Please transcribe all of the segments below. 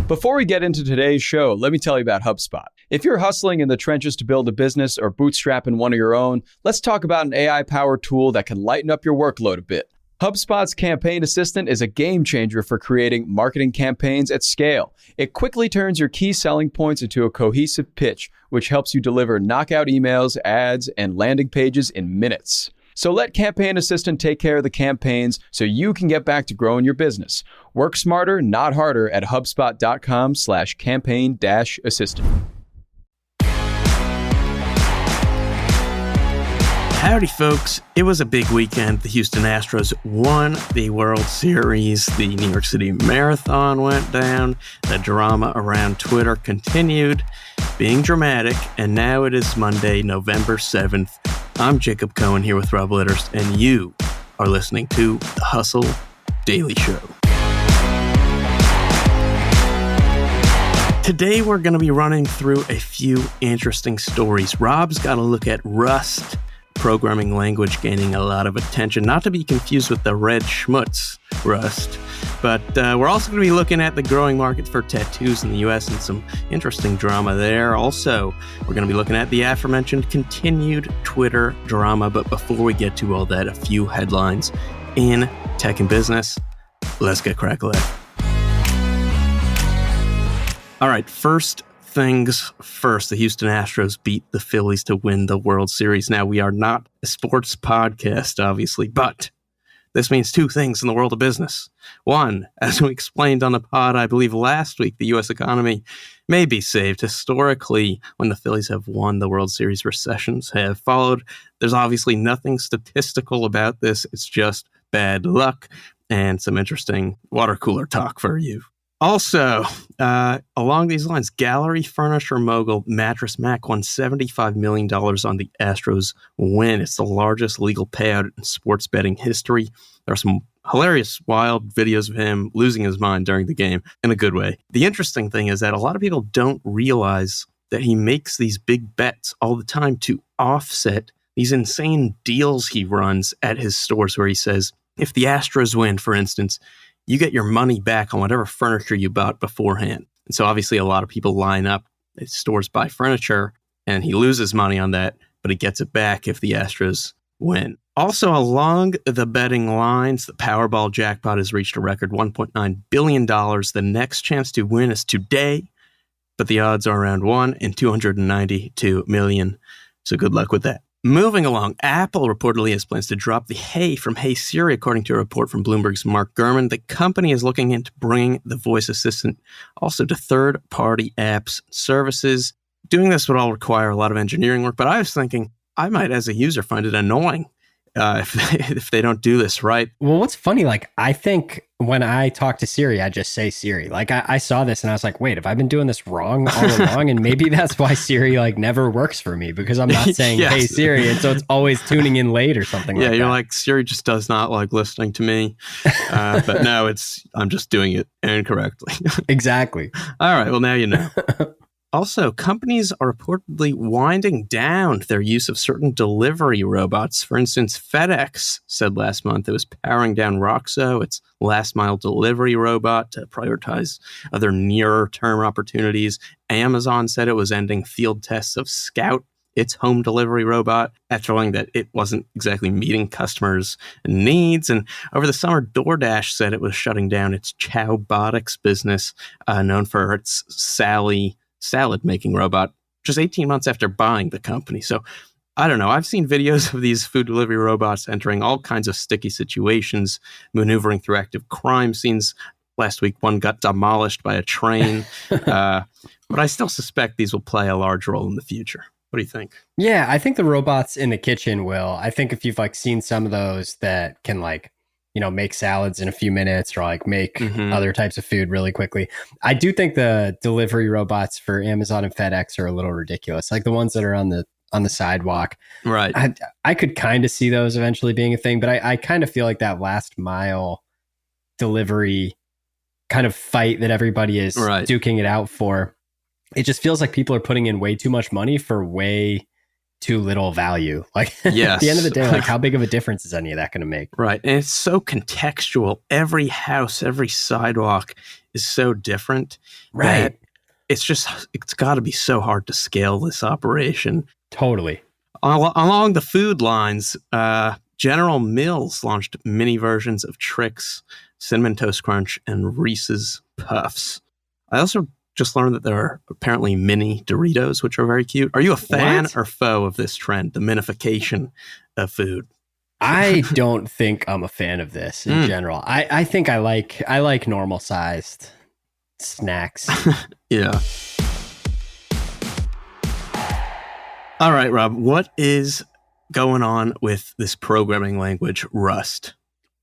Before we get into today's show, let me tell you about HubSpot. If you're hustling in the trenches to build a business or bootstrapping one of your own, let's talk about an AI-powered tool that can lighten up your workload a bit. HubSpot's Campaign Assistant is a game changer for creating marketing campaigns at scale. It quickly turns your key selling points into a cohesive pitch, which helps you deliver knockout emails, ads, and landing pages in minutes. So let Campaign Assistant take care of the campaigns so you can get back to growing your business. Work smarter, not harder at HubSpot.com/campaign-assistant. Howdy, folks. It was a big weekend. The Houston Astros won the World Series. The New York City Marathon went down. The drama around Twitter continued being dramatic. And now it is Monday, November 7th. I'm Jacob Cohen here with Rob Litterst, and you are listening to The Hustle Daily Show. Today, we're going to be running through a few interesting stories. Rob's got a look at Rust, programming language gaining a lot of attention, not to be confused with the red schmutz Rust. But we're also going to be looking at the growing market for tattoos in the U.S. and some interesting drama there. Also, we're going to be looking at the aforementioned continued Twitter drama. But before we get to all that, a few headlines in tech and business. Let's get crackling. All right, first things first, the Houston Astros beat the Phillies to win the World Series. Now, we are not a sports podcast, obviously, but this means two things in the world of business. One, as we explained on the pod, I believe last week, the U.S. economy may be saved. Historically, when the Phillies have won the World Series, recessions have followed. There's obviously nothing statistical about this. It's just bad luck and some interesting water cooler talk for you. Also, along these lines, gallery furniture mogul Mattress Mack won $75 million on the Astros win. It's the largest legal payout in sports betting history. There are some hilarious, wild videos of him losing his mind during the game in a good way. The interesting thing is that a lot of people don't realize that he makes these big bets all the time to offset these insane deals he runs at his stores where he says, if the Astros win, for instance, you get your money back on whatever furniture you bought beforehand. And so obviously a lot of people line up at stores, buy furniture, and he loses money on that, but he gets it back if the Astros win. Also, along the betting lines, the Powerball jackpot has reached a record $1.9 billion. The next chance to win is today, but the odds are around 1 in 292 million. So good luck with that. Moving along, Apple reportedly has plans to drop the Hey from Hey Siri, according to a report from Bloomberg's Mark Gurman. The company is looking into bringing the voice assistant also to third-party apps services. Doing this would all require a lot of engineering work, but I was thinking I might, as a user, find it annoying if they don't do this right. Well, what's funny, I think when I talk to Siri, I just say Siri. I saw this and I was like, wait, have I been doing this wrong all along? And maybe that's why Siri never works for me, because I'm not saying, yes, Hey Siri, and so it's always tuning in late or something like that. Yeah, you're like, Siri just does not like listening to me. But no, I'm just doing it incorrectly. Exactly. All right, well, now you know. Also, companies are reportedly winding down their use of certain delivery robots. For instance, FedEx said last month it was powering down Roxo, its last-mile delivery robot, to prioritize other nearer-term opportunities. Amazon said it was ending field tests of Scout, its home delivery robot, after learning that it wasn't exactly meeting customers' needs. And over the summer, DoorDash said it was shutting down its Chowbotics business, known for its salad-making robot, just 18 months after buying the company. So, I don't know. I've seen videos of these food delivery robots entering all kinds of sticky situations, maneuvering through active crime scenes. Last week, one got demolished by a train. But I still suspect these will play a large role in the future. What do you think? Yeah, I think the robots in the kitchen will. I think if you've seen some of those that can make salads in a few minutes or make other types of food really quickly. I do think the delivery robots for Amazon and FedEx are a little ridiculous. The ones that are on the sidewalk. Right. I could kind of see those eventually being a thing, but I kind of feel like that last mile delivery kind of fight that everybody is duking it out for. It just feels like people are putting in way too much money for way too little value. Yes. At the end of the day, how big of a difference is any of that going to make? Right. And it's so contextual. Every house, every sidewalk is so different. Right. It's got to be so hard to scale this operation. Totally. Along the food lines, General Mills launched mini versions of Trix, Cinnamon Toast Crunch, and Reese's Puffs. I also just learned that there are apparently mini Doritos, which are very cute. Are you a fan or foe of this trend, the minification of food? I don't think I'm a fan of this in general. I think I like normal sized snacks. Yeah. All right, Rob, what is going on with this programming language, Rust?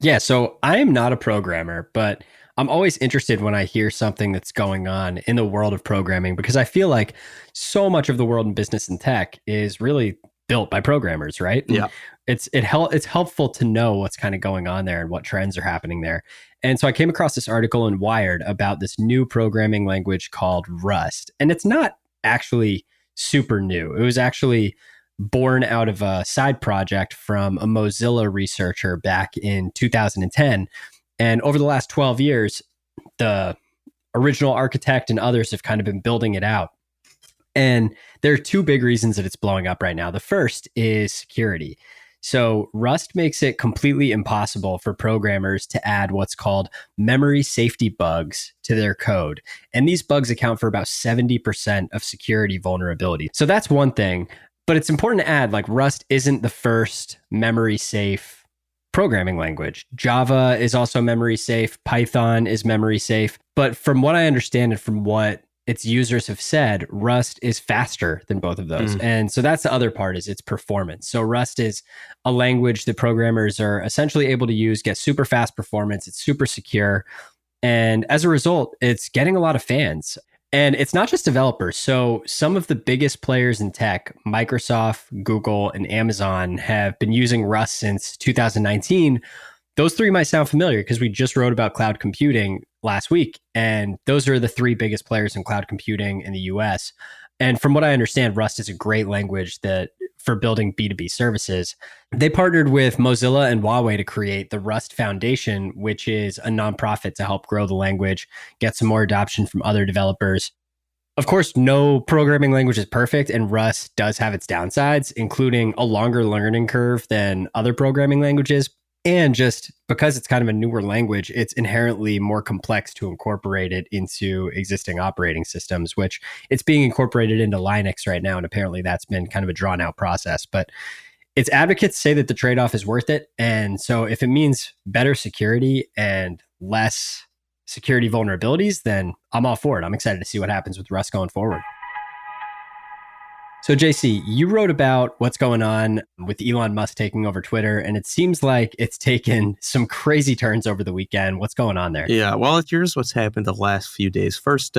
Yeah, so I am not a programmer, but I'm always interested when I hear something that's going on in the world of programming, because I feel like so much of the world in business and tech is really built by programmers, right? Yeah. It's helpful to know what's kind of going on there and what trends are happening there. And so I came across this article in Wired about this new programming language called Rust. And it's not actually super new. It was actually born out of a side project from a Mozilla researcher back in 2010. And over the last 12 years, the original architect and others have kind of been building it out. And there are two big reasons that it's blowing up right now. The first is security. So Rust makes it completely impossible for programmers to add what's called memory safety bugs to their code. And these bugs account for about 70% of security vulnerability. So that's one thing. But it's important to add, like, Rust isn't the first memory safe programming language. Java is also memory safe. Python is memory safe. But from what I understand and from what its users have said, Rust is faster than both of those. And so that's the other part, is its performance. So Rust is a language that programmers are essentially able to use, get super fast performance. It's super secure. And as a result, it's getting a lot of fans. And it's not just developers. So some of the biggest players in tech, Microsoft, Google, and Amazon, have been using Rust since 2019. Those three might sound familiar because we just wrote about cloud computing last week. And those are the three biggest players in cloud computing in the US. And from what I understand, Rust is a great language that for building B2B services. They partnered with Mozilla and Huawei to create the Rust Foundation, which is a nonprofit to help grow the language, get some more adoption from other developers. Of course, no programming language is perfect, and Rust does have its downsides, including a longer learning curve than other programming languages. And just because it's kind of a newer language, it's inherently more complex to incorporate it into existing operating systems, which it's being incorporated into Linux right now. And apparently that's been kind of a drawn out process. But its advocates say that the trade-off is worth it. And so if it means better security and less security vulnerabilities, then I'm all for it. I'm excited to see what happens with Rust going forward. So JC, you wrote about what's going on with Elon Musk taking over Twitter, and it seems like it's taken some crazy turns over the weekend. What's going on there? Yeah, well, here's what's happened the last few days. First,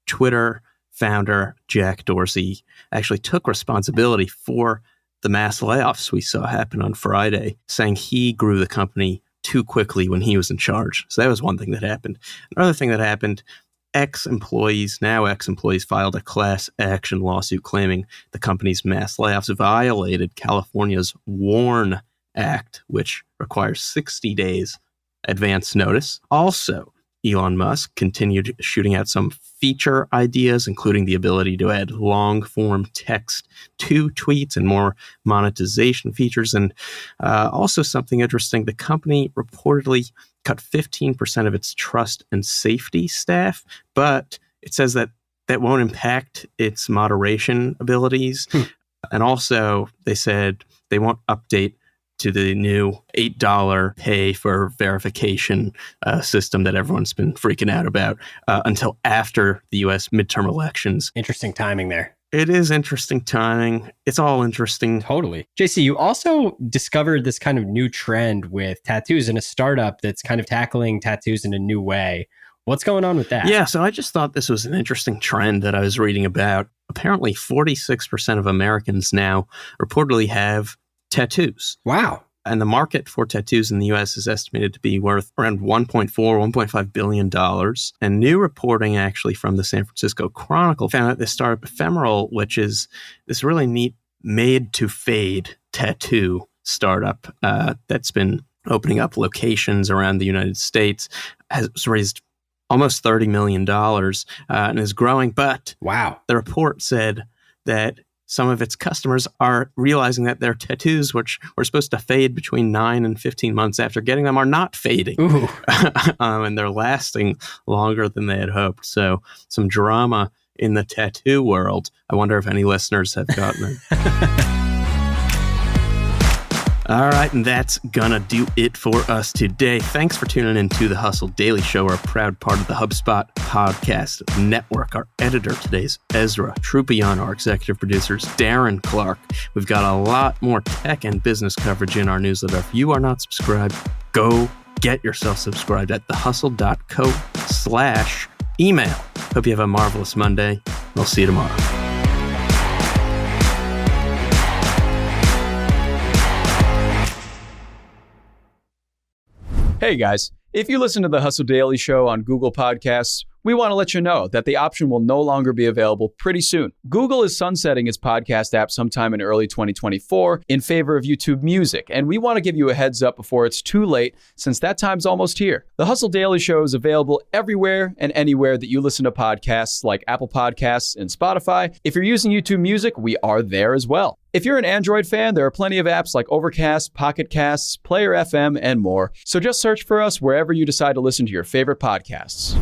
Twitter founder Jack Dorsey actually took responsibility for the mass layoffs we saw happen on Friday, saying he grew the company too quickly when he was in charge. So that was one thing that happened. Another thing that happened, ex-employees filed a class action lawsuit claiming the company's mass layoffs violated California's WARN Act, which requires 60 days advance notice. Also, Elon Musk continued shooting out some feature ideas, including the ability to add long-form text to tweets and more monetization features. And also something interesting, the company reportedly cut 15% of its trust and safety staff, but it says that that won't impact its moderation abilities. And also, they said they won't update to the new $8 pay for verification system that everyone's been freaking out about until after the U.S. midterm elections. Interesting timing there. It is interesting timing. It's all interesting. Totally. JC, you also discovered this kind of new trend with tattoos in a startup that's kind of tackling tattoos in a new way. What's going on with that? Yeah, so I just thought this was an interesting trend that I was reading about. Apparently, 46% of Americans now reportedly have tattoos. Wow. And the market for tattoos in the U.S. is estimated to be worth around $1.5 billion. And new reporting actually from the San Francisco Chronicle found that this startup Ephemeral, which is this really neat made-to-fade tattoo startup that's been opening up locations around the United States, has raised almost $30 million and is growing. But wow, the report said that some of its customers are realizing that their tattoos, which were supposed to fade between 9 and 15 months after getting them, are not fading. And they're lasting longer than they had hoped. So some drama in the tattoo world. I wonder if any listeners have gotten it. All right, and that's gonna do it for us today. Thanks for tuning in to the Hustle Daily Show. We're a proud part of the HubSpot Podcast Network. Our editor today is Ezra Trupion. Our executive producers, Darren Clark. We've got a lot more tech and business coverage in our newsletter. If you are not subscribed, go get yourself subscribed at thehustle.co/email. Hope you have a marvelous Monday. We'll see you tomorrow. Hey guys, if you listen to the Hustle Daily Show on Google Podcasts, we want to let you know that the option will no longer be available pretty soon. Google is sunsetting its podcast app sometime in early 2024 in favor of YouTube Music, and we want to give you a heads up before it's too late, since that time's almost here. The Hustle Daily Show is available everywhere and anywhere that you listen to podcasts, like Apple Podcasts and Spotify. If you're using YouTube Music, we are there as well. If you're an Android fan, there are plenty of apps like Overcast, Pocket Casts, Player FM, and more. So just search for us wherever you decide to listen to your favorite podcasts.